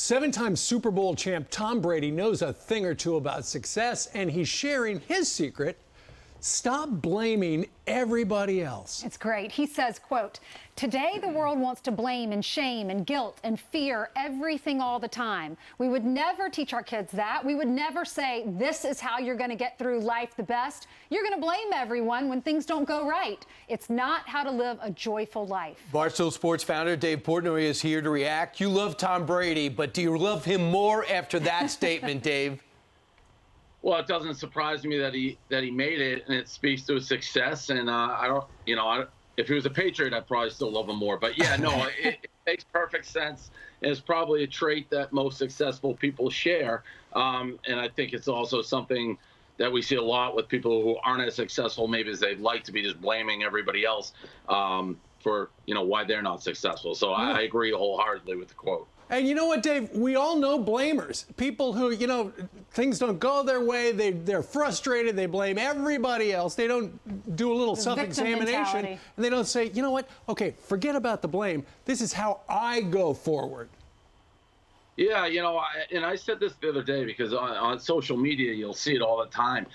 Seven-time Super Bowl champ Tom Brady knows a thing or two about success, and he's sharing his secret. Stop blaming everybody else. It's great. He says, quote, "Today the world wants to blame and shame and guilt and fear everything all the time. We would never teach our kids that. We would never say, this is how you're going to get through life the best. You're going to blame everyone when things don't go right. It's not how to live a joyful life." Barstool Sports founder Dave Portnoy is here to react. You love Tom Brady, but do you love him more after that statement, Dave? Well, it doesn't surprise me that he made it, and it speaks to his success. And if he was a Patriot, I'd probably still love him more. But yeah, no, it makes perfect sense. And it's probably a trait that most successful people share. And I think it's also something that we see a lot with people who aren't as successful maybe as they'd like to be, just blaming everybody else for why they're not successful. So I agree wholeheartedly with the quote. And you know what, Dave? We all know blamers. People who, things don't go their way. They're frustrated. They blame everybody else. They don't do a little self-examination. And they don't say, you know what? Okay, forget about the blame. This is how I go forward. Yeah, and I said this the other day because on social media, you'll see it all the time.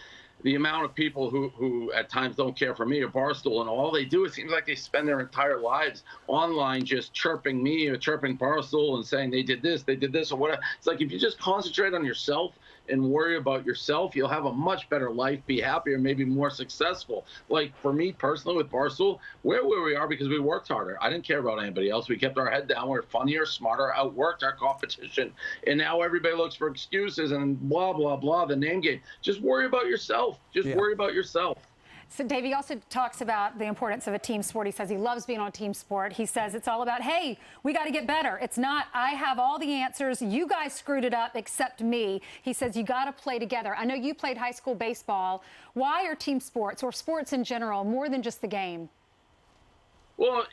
The amount of people who at times don't care for me or Barstool, and all they do, it seems like they spend their entire lives online just chirping me or chirping Barstool and saying they did this, or whatever. It's like if you just concentrate on yourself and worry about yourself, you'll have a much better life, be happier, maybe more successful. Like for me personally with Barstool, we're where we are because we worked harder. I didn't care about anybody else. We kept our head down. We're funnier, smarter, outworked our competition. And now everybody looks for excuses and blah, blah, blah, the name game. Just worry about yourself. Just worry about yourself. So, Dave, he also talks about the importance of a team sport. He says he loves being on a team sport. He says it's all about, hey, we got to get better. It's not, I have all the answers. You guys screwed it up except me. He says you got to play together. I know you played high school baseball. Why are team sports or sports in general more than just the game? Well,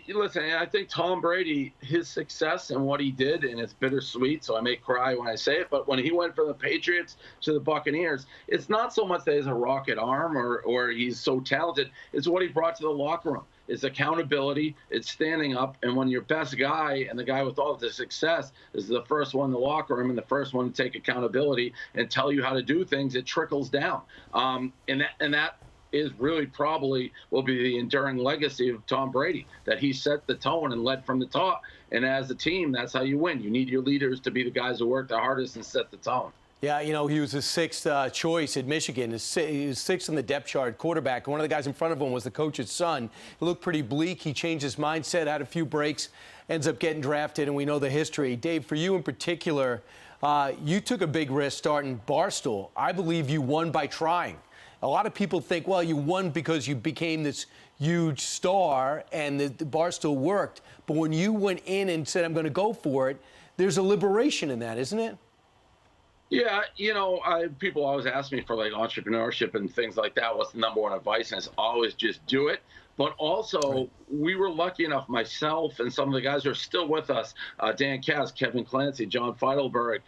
listen, I think Tom Brady, his success and what he did, and it's bittersweet, so I may cry when I say it, but when he went from the Patriots to the Buccaneers, it's not so much that he's a rocket arm or he's so talented. It's what he brought to the locker room. It's accountability, it's standing up, and when your best guy and the guy with all of the success is the first one in the locker room and the first one to take accountability and tell you how to do things, it trickles down. And that is really probably will be the enduring legacy of Tom Brady, that he set the tone and led from the top. And as a team, that's how you win. You need your leaders to be the guys who work the hardest and set the tone. Yeah, he was the sixth choice at Michigan. He was sixth on the depth chart, quarterback. One of the guys in front of him was the coach's son. He looked pretty bleak. He changed his mindset, had a few breaks, ends up getting drafted, and we know the history. Dave, for you in particular, you took a big risk starting Barstool. I believe you won by trying. A lot of people think, well, you won because you became this huge star and the Barstool worked. But when you went in and said, I'm going to go for it, there's a liberation in that, isn't it? Yeah, people always ask me for like entrepreneurship and things like that. What's the number one advice? And it's always just do it. But also, we were lucky enough, myself and some of the guys who are still with us, Dan Cass, Kevin Clancy, John Feidelberg,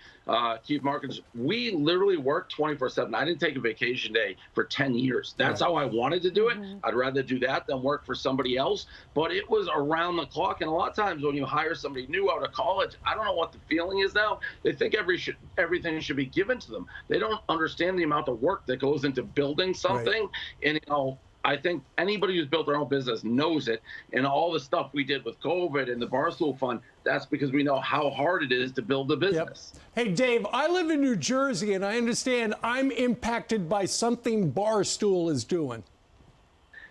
Keith Markins, we literally worked 24/7. I didn't take a vacation day for 10 years. That's how I wanted to do it. I'd rather do that than work for somebody else. But it was around the clock. And a lot of times when you hire somebody new out of college, I don't know what the feeling is now. They think everything should be given to them. They don't understand the amount of work that goes into building something. And, I think anybody who's built their own business knows it. And all the stuff we did with COVID and the Barstool Fund, that's because we know how hard it is to build a business. Hey, Dave, I live in New Jersey, and I understand I'm impacted by something Barstool is doing.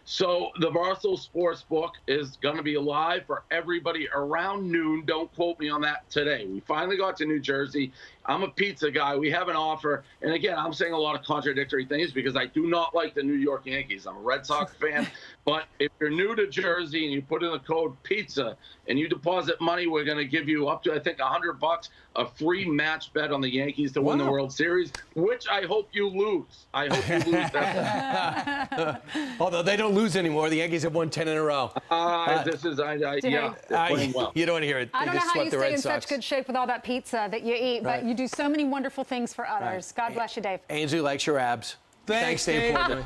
So the Barstool Sports book is going to be live for everybody around noon. Don't quote me on that today. We finally got to New Jersey. I'm a pizza guy. We have an offer. And again, I'm saying a lot of contradictory things because I do not like the New York Yankees. I'm a Red Sox fan. But if you're new to Jersey and you put in the code PIZZA and you deposit money, we're going to give you up to, I think, $100, a free match bet on the Yankees to win the World Series, which I hope you lose. I hope you lose that. Although they don't lose anymore. The Yankees have won 10 in a row. They're playing well. You don't want to hear it. I don't know how you stay in such good shape with all that pizza that you eat, but you do so many wonderful things for others. God bless you, Dave. Ainsley likes your abs. Thanks, Dave Portnoy.